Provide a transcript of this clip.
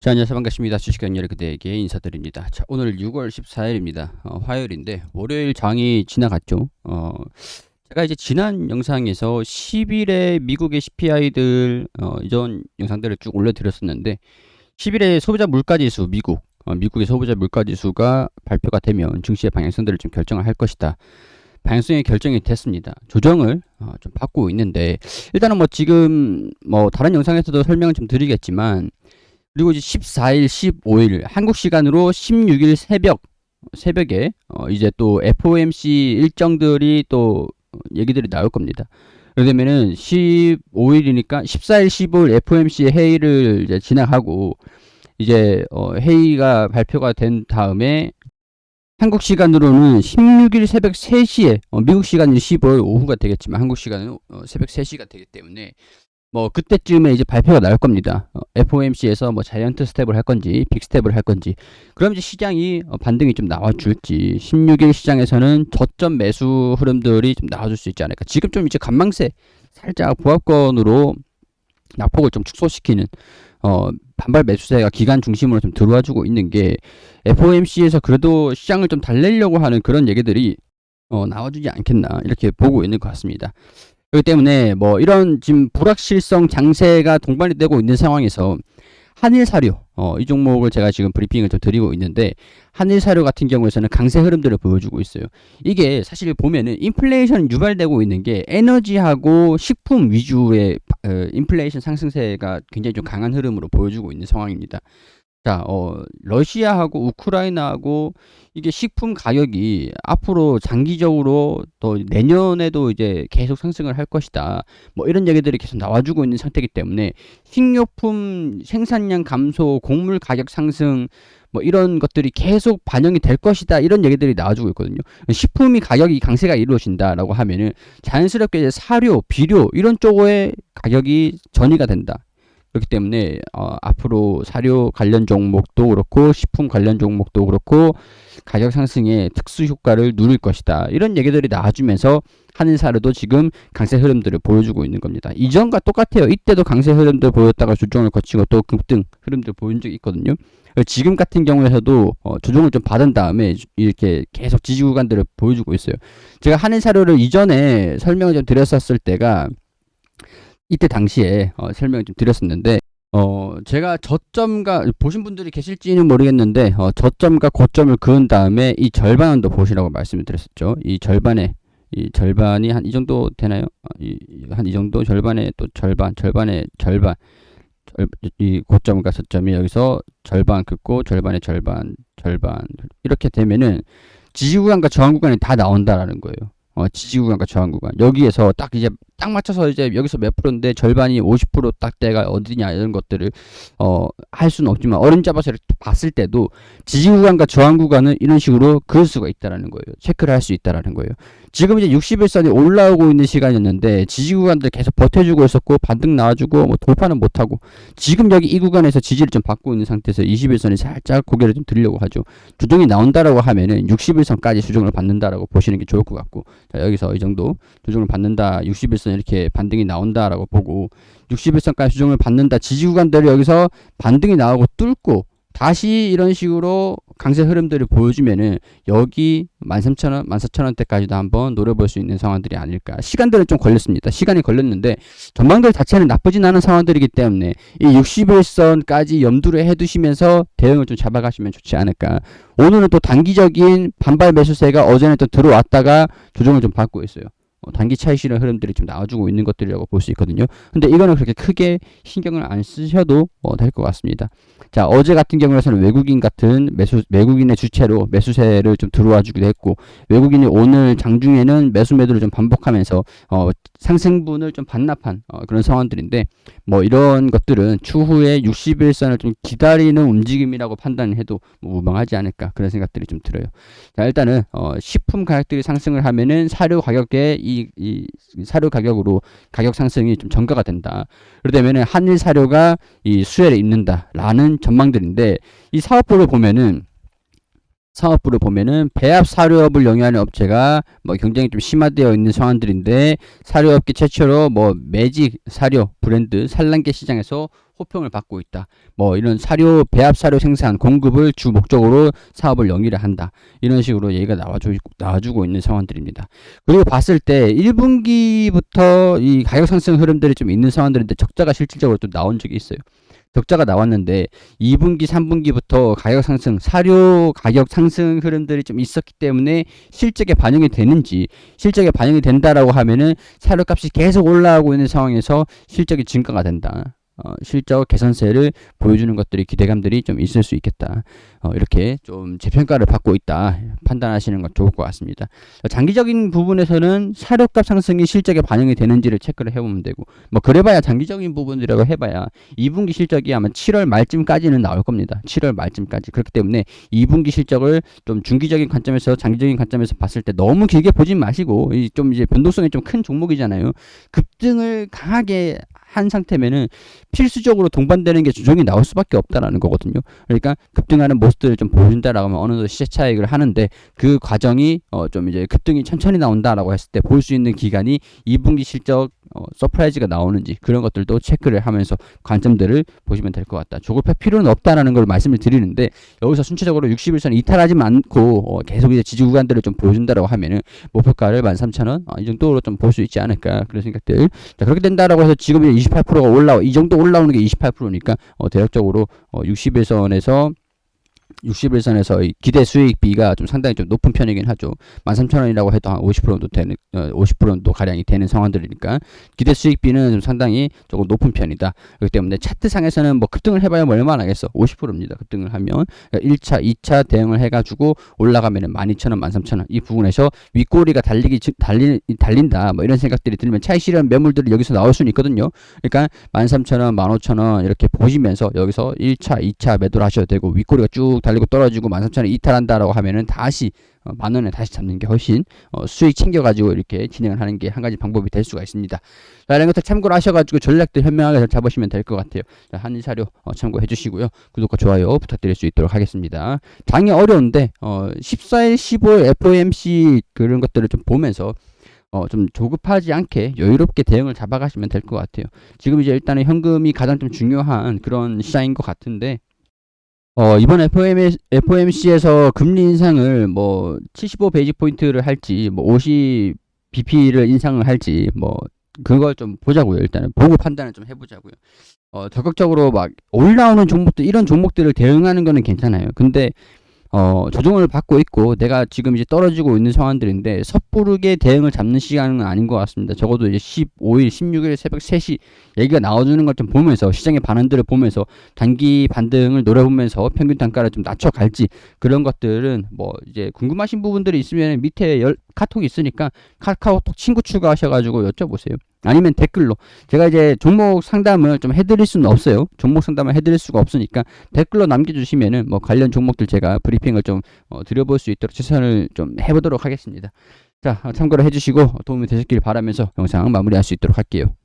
자, 안녕하세요. 반갑습니다. 주식경렬 그대에게 인사드립니다. 자, 오늘 6월 14일입니다. 화요일인데 월요일 장이 지나갔죠. 제가 이제 지난 영상에서 10일에 미국의 CPI들 이전 영상들을 쭉 올려드렸었는데 10일에 소비자 물가지수 미국의 소비자 물가지수가 발표가 되면 증시의 방향성들을 좀 결정을 할 것이다. 방향성이 결정이 됐습니다. 조정을 좀 받고 있는데 일단은 뭐 지금 뭐 다른 영상에서도 설명을 좀 드리겠지만 그리고 이제 14일, 15일 한국 시간으로 16일 새벽에 이제 또 FOMC 일정들이 또 얘기들이 나올 겁니다. 그러면은 15일이니까 14일, 15일 FOMC 회의를 이제 진행하고 이제 회의가 발표가 된 다음에 한국 시간으로는 16일 새벽 3시에 미국 시간은 15일 오후가 되겠지만 한국 시간은 새벽 3시가 되기 때문에 뭐 그때쯤에 이제 발표가 나올 겁니다. FOMC에서 뭐 자이언트 스텝을 할 건지 빅 스텝을 할 건지 그럼 이제 시장이 반등이 좀 나와줄지 16일 시장에서는 저점 매수 흐름들이 좀 나와줄 수 있지 않을까. 지금 좀 이제 간망세 살짝 보합권으로 낙폭을 좀 축소시키는 반발 매수세가 기간 중심으로 좀 들어와주고 있는 게 FOMC에서 그래도 시장을 좀 달래려고 하는 그런 얘기들이 나와주지 않겠나 이렇게 보고 있는 것 같습니다. 그렇기 때문에 뭐 이런 지금 불확실성 장세가 동반이 되고 있는 상황에서 한일사료 이 종목을 제가 지금 브리핑을 좀 드리고 있는데 한일사료 같은 경우에서는 강세 흐름들을 보여주고 있어요. 이게 사실 보면은 인플레이션 유발되고 있는 게 에너지하고 식품 위주의 인플레이션 상승세가 굉장히 좀 강한 흐름으로 보여주고 있는 상황입니다. 자, 러시아하고 우크라이나하고 이게 식품 가격이 앞으로 장기적으로 또 내년에도 이제 계속 상승을 할 것이다. 뭐 이런 얘기들이 계속 나와주고 있는 상태이기 때문에 식료품 생산량 감소, 곡물 가격 상승 뭐 이런 것들이 계속 반영이 될 것이다. 이런 얘기들이 나와주고 있거든요. 식품이 가격이 강세가 이루어진다라고 하면은 자연스럽게 이제 사료, 비료 이런 쪽의 가격이 전이가 된다. 그렇기 때문에 앞으로 사료 관련 종목도 그렇고 식품 관련 종목도 그렇고 가격 상승의 특수 효과를 누릴 것이다. 이런 얘기들이 나와주면서 한일사료도 지금 강세 흐름들을 보여주고 있는 겁니다. 이전과 똑같아요. 이때도 강세 흐름들 보였다가 조정을 거치고 또 급등 흐름들 보인 적이 있거든요. 지금 같은 경우에서도 조정을 좀 받은 다음에 이렇게 계속 지지 구간들을 보여주고 있어요. 제가 한일사료를 이전에 설명을 좀 드렸었을 때가 이때 당시에 설명을 좀 드렸었는데 제가 저점과 보신 분들이 계실지는 모르겠는데 저점과 고점을 그은 다음에 이 절반도 보시라고 말씀을 드렸었죠. 이 절반이 한 이 정도 되나요? 한 이 정도 절반에 또 절반의 절반 이 고점과 저점이 여기서 절반 긋고 절반의 절반 이렇게 되면은 지지 구간과 저항 구간이 다 나온다라는 거예요. 지지 구간과 저항 구간 여기에서 딱 이제 딱 맞춰서 이제 여기서 몇 프로인데 절반이 50% 때가 어디냐 이런 것들을 할 수는 없지만 어림 잡아서 이렇게 봤을 때도 지지 구간과 저항 구간은 이런 식으로 그을 수가 있다라는 거예요. 체크를 할 수 있다라는 거예요. 지금 이제 60일선이 올라오고 있는 시간이었는데 지지 구간들 계속 버텨주고 있었고 반등 나와주고 뭐 돌파는 못하고 지금 여기 이 구간에서 지지를 좀 받고 있는 상태에서 21선이 살짝 고개를 좀 들려고 하죠. 조정이 나온다라고 하면은 61선까지 조정을 받는다라고 보시는 게 좋을 것 같고 자, 여기서 이 정도 조정을 받는다 61선 이렇게 반등이 나온다라고 보고 61선까지 조정을 받는다 지지 구간들을 여기서 반등이 나오고 뚫고 다시 이런 식으로 강세 흐름들을 보여주면은 여기 13,000원, 14,000원대까지도 한번 노려볼 수 있는 상황들이 아닐까. 시간들은 좀 걸렸습니다. 시간이 걸렸는데 전망들 자체는 나쁘진 않은 상황들이기 때문에 이 61선까지 염두를 해두시면서 대응을 좀 잡아가시면 좋지 않을까. 오늘은 또 단기적인 반발 매수세가 어제는 또 들어왔다가 조정을 좀 받고 있어요. 단기 차익 실현 흐름들이 좀 나와주고 있는 것들이라고 볼 수 있거든요. 근데 이거는 그렇게 크게 신경을 안 쓰셔도 될 것 같습니다. 자, 어제 같은 경우에는 외국인 같은 외국인의 주체로 매수세를 좀 들어와 주기도 했고 외국인이 오늘 장중에는 매수매도를 좀 반복하면서 상승분을 좀 반납한 그런 상황들인데 뭐 이런 것들은 추후에 60일선을 좀 기다리는 움직임이라고 판단해도 뭐 무방하지 않을까 그런 생각들이 좀 들어요. 자, 일단은 식품 가격들이 상승을 하면은 사료 가격에 이 사료 가격으로 가격 상승이 좀 전가가 된다. 그러다면은 한일 사료가 이 수혜를 입는다라는 전망들인데 이 사업부를 보면은 배합 사료업을 영위하는 업체가 뭐 경쟁이 좀 심화되어 있는 상황들인데 사료업계 최초로 뭐 매직 사료 브랜드 산란계 시장에서 호평을 받고 있다. 뭐 이런 사료 배합 사료 생산 공급을 주 목적으로 사업을 영위를 한다. 이런 식으로 얘기가 나와주고 있는 상황들입니다. 그리고 봤을 때 1분기부터 이 가격 상승 흐름들이 좀 있는 상황들인데 적자가 실질적으로 또 나온 적이 있어요. 적자가 나왔는데 2분기, 3분기부터 가격 상승, 사료 가격 상승 흐름들이 좀 있었기 때문에 실적에 반영이 되는지, 실적에 반영이 된다라고 하면은 사료값이 계속 올라가고 있는 상황에서 실적이 증가가 된다. 실적 개선세를 보여주는 것들이 기대감들이 좀 있을 수 있겠다. 이렇게 좀 재평가를 받고 있다 판단하시는 건 좋을 것 같습니다. 장기적인 부분에서는 사료값 상승이 실적에 반영이 되는지를 체크를 해보면 되고, 뭐 그래봐야 장기적인 부분이라고 해봐야 2분기 실적이 아마 7월 말쯤까지는 나올 겁니다. 7월 말쯤까지. 그렇기 때문에 2분기 실적을 좀 중기적인 관점에서 장기적인 관점에서 봤을 때 너무 길게 보진 마시고, 좀 이제 변동성이 좀 큰 종목이잖아요. 급등을 강하게 한 상태면은 필수적으로 동반되는 게 조정이 나올 수밖에 없다라는 거거든요. 그러니까 급등하는 모습들을 좀 보여준다라고 하면 어느 정도 시세 차익을 하는데, 그 과정이 좀 이제 급등이 천천히 나온다라고 했을 때 볼 수 있는 기간이 2분기 실적 서프라이즈가 나오는지 그런 것들도 체크를 하면서 관점들을 보시면 될 것 같다. 조급할 필요는 없다라는 걸 말씀을 드리는데, 여기서 순차적으로 60일선 이탈하지 않고 계속 이제 지지 구간들을 좀 보여준다라고 하면은 목표가를 13,000원 이 정도로 좀 볼 수 있지 않을까 그런 생각들. 자, 그렇게 된다라고 해서 지금 이제 28%가 이 정도 올라오는 게 28%니까 대략적으로 60일선에서 이 기대 수익비가 좀 상당히 좀 높은 편이긴 하죠. 13,000원이라고 해도 한 50% 정도 되는 50% 정도 가량이 되는 상황들이니까 기대 수익비는 좀 상당히 조금 높은 편이다. 그렇기 때문에 차트상에서는 뭐 급등을 해봐야 뭐 얼마나 하겠어? 50%입니다. 급등을 하면 1차, 2차 대응을 해가지고 올라가면은 12,000원, 13,000원 이 부분에서 윗꼬리가 달린다. 뭐 이런 생각들이 들면 차익 실현 매물들이 여기서 나올 수는 있거든요. 그러니까 13,000원, 15,000원 이렇게 보시면서 여기서 1차, 2차 매도를 하셔도 되고, 윗꼬리가 쭉 달리고 떨어지고 13,000원 이탈한다라고 하면은 다시 만원에 다시 잡는 게 훨씬 수익 챙겨가지고 이렇게 진행을 하는 게 한 가지 방법이 될 수가 있습니다. 자, 이런 것들 참고를 하셔가지고 전략들 현명하게 잘 잡으시면 될 것 같아요. 자, 한일사료 참고해 주시고요. 구독과 좋아요 부탁드릴 수 있도록 하겠습니다. 장이 어려운데 14일, 15일 FOMC 그런 것들을 좀 보면서 좀 조급하지 않게 여유롭게 대응을 잡아가시면 될 것 같아요. 지금 이제 일단은 현금이 가장 좀 중요한 그런 시장인 것 같은데, 이번 FOMC에서 금리 인상을 뭐 75 베이직 포인트를 할지 뭐 50 BP를 인상을 할지 뭐 그걸 좀 보자고요. 일단은 보고 판단을 좀 해보자고요. 적극적으로 막 올라오는 종목들, 이런 종목들을 대응하는 거는 괜찮아요. 근데 조정을 받고 있고 내가 지금 이제 떨어지고 있는 상황들인데 섣부르게 대응을 잡는 시간은 아닌 것 같습니다. 적어도 이제 15일, 16일 새벽 3시 얘기가 나와주는 걸 좀 보면서, 시장의 반응들을 보면서 단기 반등을 노려보면서 평균 단가를 좀 낮춰갈지, 그런 것들은 뭐 이제 궁금하신 부분들이 있으면 밑에 카톡이 있으니까 카카오톡 친구 추가하셔가지고 여쭤보세요. 아니면 댓글로, 제가 이제 종목 상담을 좀 해드릴 수는 없어요. 종목 상담을 해드릴 수가 없으니까 댓글로 남겨주시면은 뭐 관련 종목들 제가 브리핑을 좀 드려볼 수 있도록 최선을 좀 해보도록 하겠습니다. 자, 참고를 해주시고 도움이 되셨길 바라면서 영상 마무리할 수 있도록 할게요.